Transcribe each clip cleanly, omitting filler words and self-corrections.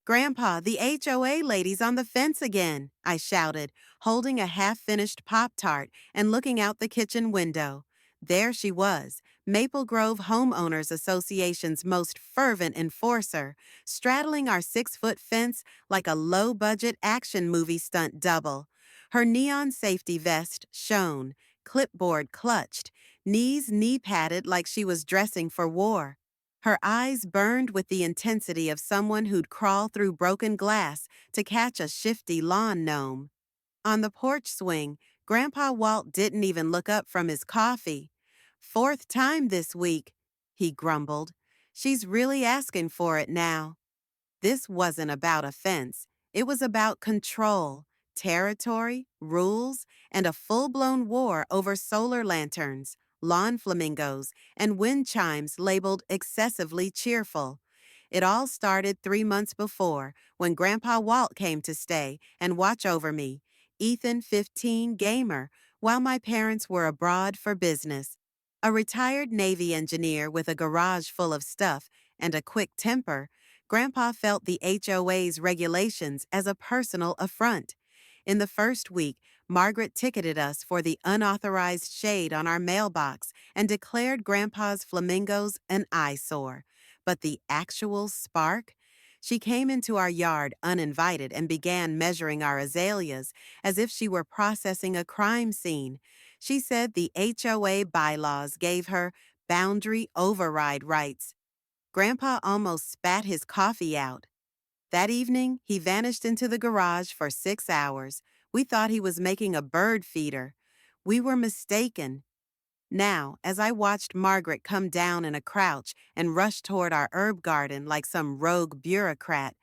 Grandpa, the HOA lady's on the fence again, I shouted, holding a half-finished Pop-Tart and looking out the kitchen window. There she was, Maple Grove Homeowners Association's most fervent enforcer, straddling our 6-foot fence like a low-budget action movie stunt double. Her neon safety vest shone, clipboard clutched, knees knee-padded like she was dressing for war. Her eyes burned with the intensity of someone who'd crawl through broken glass to catch a shifty lawn gnome. On the porch swing, Grandpa Walt didn't even look up from his coffee. "Fourth time this week," he grumbled. "She's really asking for it now." This wasn't about offense. It was about control, territory, rules, and a full-blown war over solar lanterns, lawn flamingos, and wind chimes labeled excessively cheerful. It all started 3 months before, when Grandpa Walt came to stay and watch over me, Ethan 15 gamer, while my parents were abroad for business. A retired Navy engineer with a garage full of stuff and a quick temper, Grandpa felt the HOA's regulations as a personal affront. In the first week, Margaret ticketed us for the unauthorized shade on our mailbox and declared Grandpa's flamingos an eyesore. But the actual spark? She came into our yard uninvited and began measuring our azaleas as if she were processing a crime scene. She said the HOA bylaws gave her boundary override rights. Grandpa almost spat his coffee out. That evening, he vanished into the garage for 6 hours. We thought he was making a bird feeder. We were mistaken. Now, as I watched Margaret come down in a crouch and rush toward our herb garden like some rogue bureaucrat,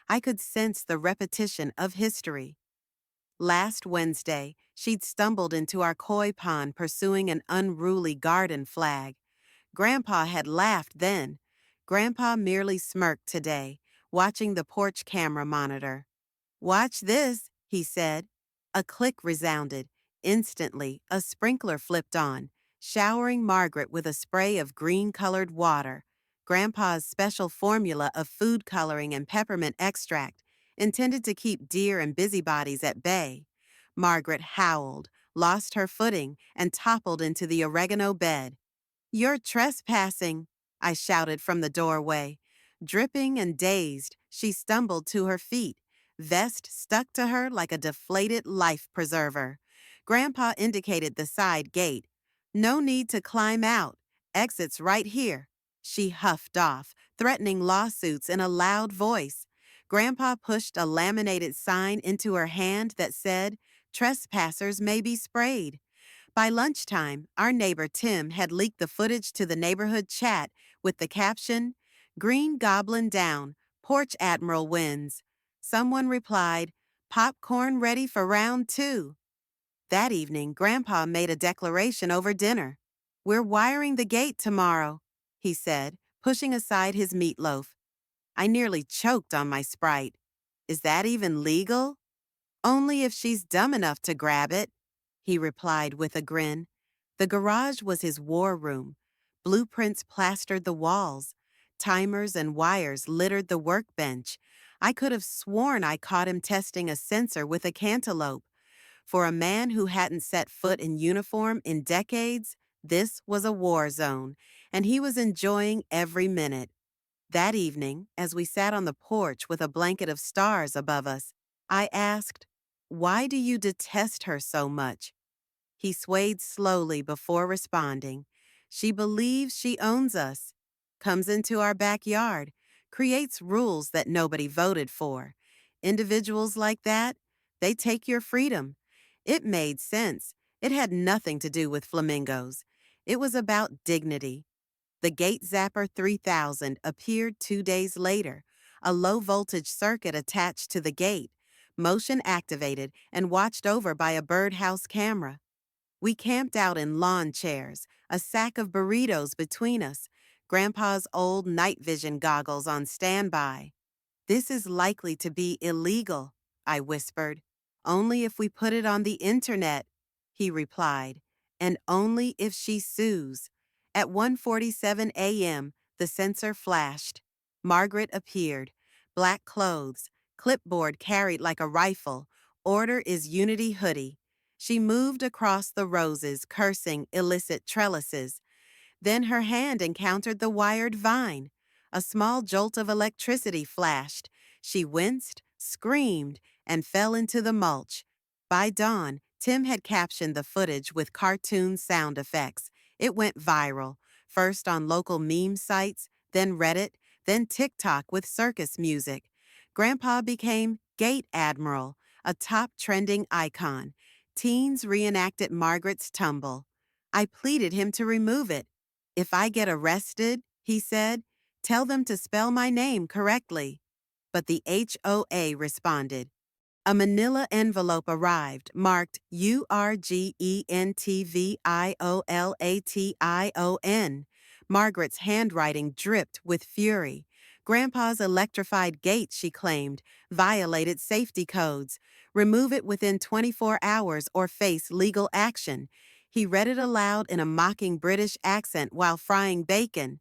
I could sense the repetition of history. Last Wednesday, she'd stumbled into our koi pond pursuing an unruly garden flag. Grandpa had laughed then. Grandpa merely smirked today, watching the porch camera monitor. "Watch this," he said. A click resounded. Instantly, a sprinkler flipped on, showering Margaret with a spray of green-colored water, Grandpa's special formula of food coloring and peppermint extract, intended to keep deer and busybodies at bay. Margaret howled, lost her footing, and toppled into the oregano bed. "You're trespassing," I shouted from the doorway. Dripping and dazed, she stumbled to her feet, vest stuck to her like a deflated life preserver. Grandpa indicated the side gate. "No need to climb out. Exit's right here." She huffed off, threatening lawsuits in a loud voice. Grandpa pushed a laminated sign into her hand that said, "Trespassers may be sprayed." By lunchtime, our neighbor Tim had leaked the footage to the neighborhood chat with the caption, "Green Goblin down, Porch Admiral wins." Someone replied, "Popcorn ready for round 2." That evening, Grandpa made a declaration over dinner. "We're wiring the gate tomorrow," he said, pushing aside his meatloaf. I nearly choked on my Sprite. "Is that even legal?" "Only if she's dumb enough to grab it," he replied with a grin. The garage was his war room. Blueprints plastered the walls. Timers and wires littered the workbench. I could have sworn I caught him testing a sensor with a cantaloupe. For a man who hadn't set foot in uniform in decades, this was a war zone, and he was enjoying every minute. That evening, as we sat on the porch with a blanket of stars above us, I asked, "Why do you detest her so much?" He swayed slowly before responding. "She believes she owns us, comes into our backyard, creates rules that nobody voted for. Individuals like that, they take your freedom." It made sense. It had nothing to do with flamingos. It was about dignity. The Gate Zapper 3000 appeared 2 days later, a low-voltage circuit attached to the gate, motion activated and watched over by a birdhouse camera. We camped out in lawn chairs, a sack of burritos between us, Grandpa's old night vision goggles on standby. "This is likely to be illegal," I whispered. "Only if we put it on the internet," he replied, "and only if she sues." At 1:47 a.m., the sensor flashed. Margaret appeared. black clothes, clipboard carried like a rifle, order is unity hoodie. She moved across the roses, cursing illicit trellises. Then her hand encountered the wired vine. A small jolt of electricity flashed. She winced, screamed, and fell into the mulch. By dawn, Tim had captioned the footage with cartoon sound effects. It went viral, first on local meme sites, then Reddit, then TikTok with circus music. Grandpa became Gate Admiral, a top trending icon. Teens reenacted Margaret's tumble. I pleaded him to remove it. If I get arrested, he said, tell them to spell my name correctly. But the HOA responded. A manila envelope arrived, marked URGENTVIOLATION. Margaret's handwriting dripped with fury. Grandpa's electrified gate, she claimed, violated safety codes. Remove it within 24 hours or face legal action. He read it aloud in a mocking British accent while frying bacon.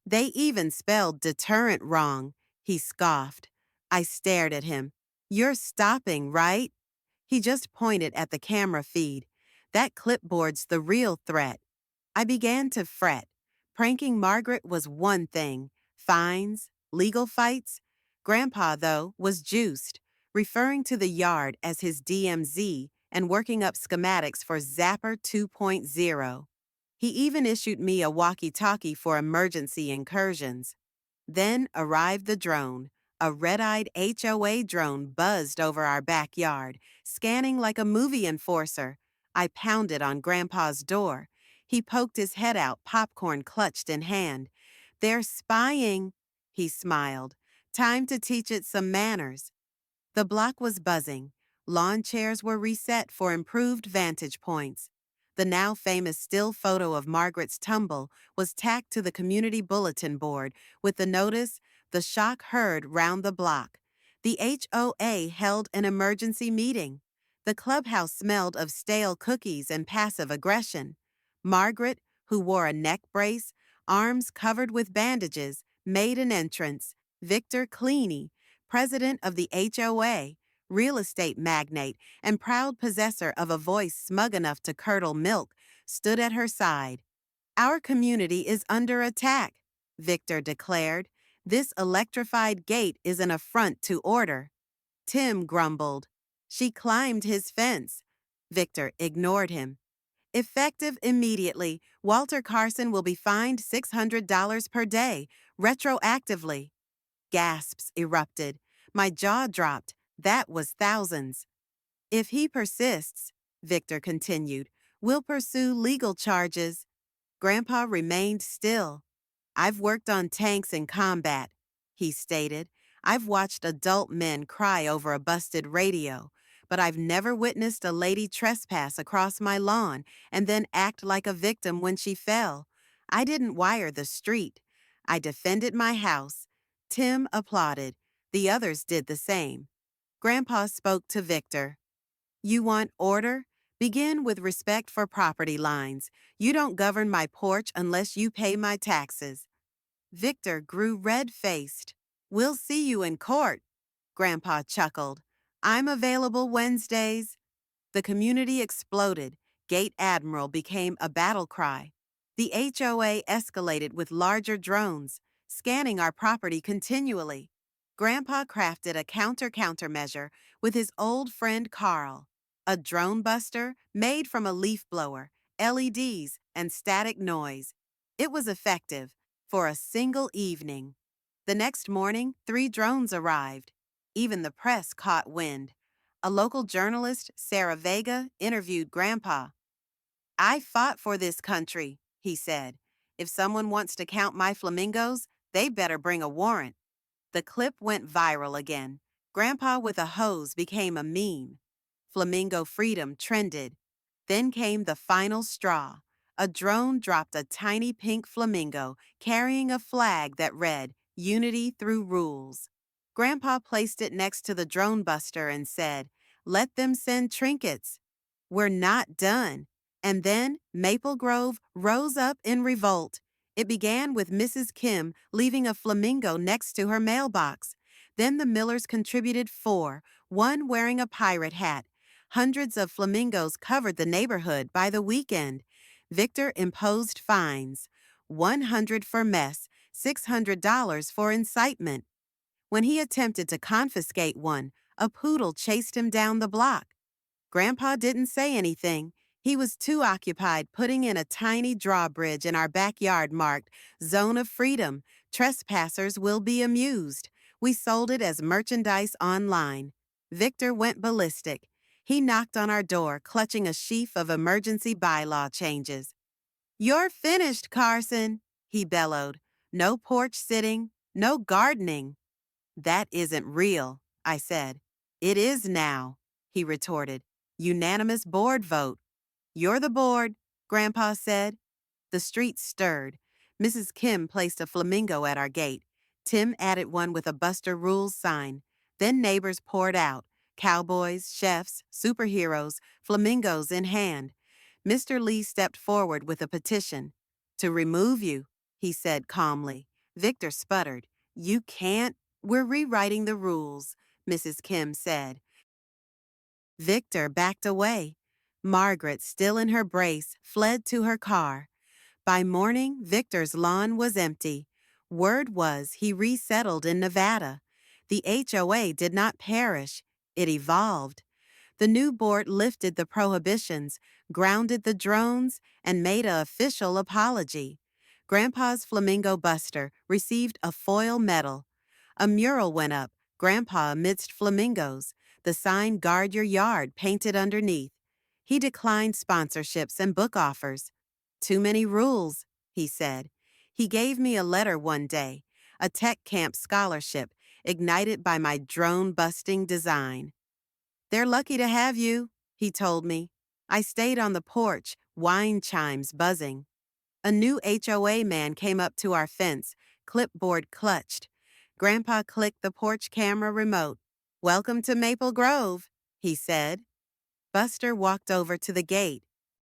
They even spelled deterrent wrong. He scoffed. I stared at him. You're stopping, right? He just pointed at the camera feed. That clipboard's the real threat. I began to fret. Pranking Margaret was one thing. Fines, legal fights. Grandpa, though, was juiced, referring to the yard as his DMZ and working up schematics for Zapper 2.0. He even issued me a walkie-talkie for emergency incursions. Then arrived the drone. A red-eyed HOA drone buzzed over our backyard, scanning like a movie enforcer. I pounded on Grandpa's door. He poked his head out, popcorn clutched in hand. They're spying, he smiled. Time to teach it some manners. The block was buzzing. Lawn chairs were reset for improved vantage points. The now famous still photo of Margaret's tumble was tacked to the community bulletin board with the notice, "The shock heard round the block." The HOA held an emergency meeting. The clubhouse smelled of stale cookies and passive aggression. Margaret, who wore a neck brace, arms covered with bandages, made an entrance. Victor Cleany, president of the HOA, real estate magnate and proud possessor of a voice smug enough to curdle milk, stood at her side. Our community is under attack, Victor declared. This electrified gate is an affront to order. Tim grumbled. She climbed his fence. Victor ignored him. Effective immediately, Walter Carson will be fined $600 per day, retroactively. Gasps erupted. My jaw dropped. That was thousands. If he persists, Victor continued, we'll pursue legal charges. Grandpa remained still. I've worked on tanks in combat, he stated. I've watched adult men cry over a busted radio, but I've never witnessed a lady trespass across my lawn and then act like a victim when she fell. I didn't wire the street. I defended my house. Tim applauded. The others did the same. Grandpa spoke to Victor. You want order? Begin with respect for property lines. You don't govern my porch unless you pay my taxes. Victor grew red-faced. We'll see you in court, Grandpa chuckled. I'm available Wednesdays. The community exploded. Gate Admiral became a battle cry. The HOA escalated with larger drones, scanning our property continually. Grandpa crafted a countermeasure with his old friend Carl, a drone buster made from a leaf blower, LEDs, and static noise. It was effective for a single evening. The next morning, 3 drones arrived. Even the press caught wind. A local journalist, Sarah Vega, interviewed Grandpa. I fought for this country, he said. If someone wants to count my flamingos, they better bring a warrant. The clip went viral again. Grandpa with a hose became a meme. Flamingo freedom trended. Then came the final straw. A drone dropped a tiny pink flamingo carrying a flag that read, Unity through rules. Grandpa placed it next to the drone buster and said, let them send trinkets. We're not done. And then Maple Grove rose up in revolt. It began with Mrs. Kim leaving a flamingo next to her mailbox. Then the Millers contributed 4, one wearing a pirate hat. Hundreds of flamingos covered the neighborhood by the weekend. Victor imposed fines, 100 for mess, $600 for incitement. When he attempted to confiscate one, a poodle chased him down the block. Grandpa didn't say anything. He was too occupied putting in a tiny drawbridge in our backyard marked Zone of Freedom. Trespassers will be amused. We sold it as merchandise online. Victor went ballistic. He knocked on our door, clutching a sheaf of emergency bylaw changes. "You're finished, Carson," he bellowed. "No porch sitting, no gardening." "That isn't real," I said. "It is now," he retorted. "Unanimous board vote." "You're the board," Grandpa said. The street stirred. Mrs. Kim placed a flamingo at our gate. Tim added one with a Buster Rules sign. Then neighbors poured out, cowboys, chefs, superheroes, flamingos in hand. Mr. Lee stepped forward with a petition. "To remove you," he said calmly. Victor sputtered. "You can't." "We're rewriting the rules," Mrs. Kim said. Victor backed away. Margaret, still in her brace, fled to her car. By morning, Victor's lawn was empty. Word was he resettled in Nevada. The HOA did not perish. It evolved. The new board lifted the prohibitions, grounded the drones, and made an official apology. Grandpa's Flamingo Buster received a foil medal. A mural went up, Grandpa amidst flamingos, the sign "Guard Your Yard" painted underneath. He declined sponsorships and book offers. "Too many rules," he said. He gave me a letter one day, a tech camp scholarship, ignited by my drone-busting design. "They're lucky to have you," he told me. I stayed on the porch, wine chimes buzzing. A new HOA man came up to our fence, clipboard clutched. Grandpa clicked the porch camera remote. "Welcome to Maple Grove," he said. Buster walked over to the gate.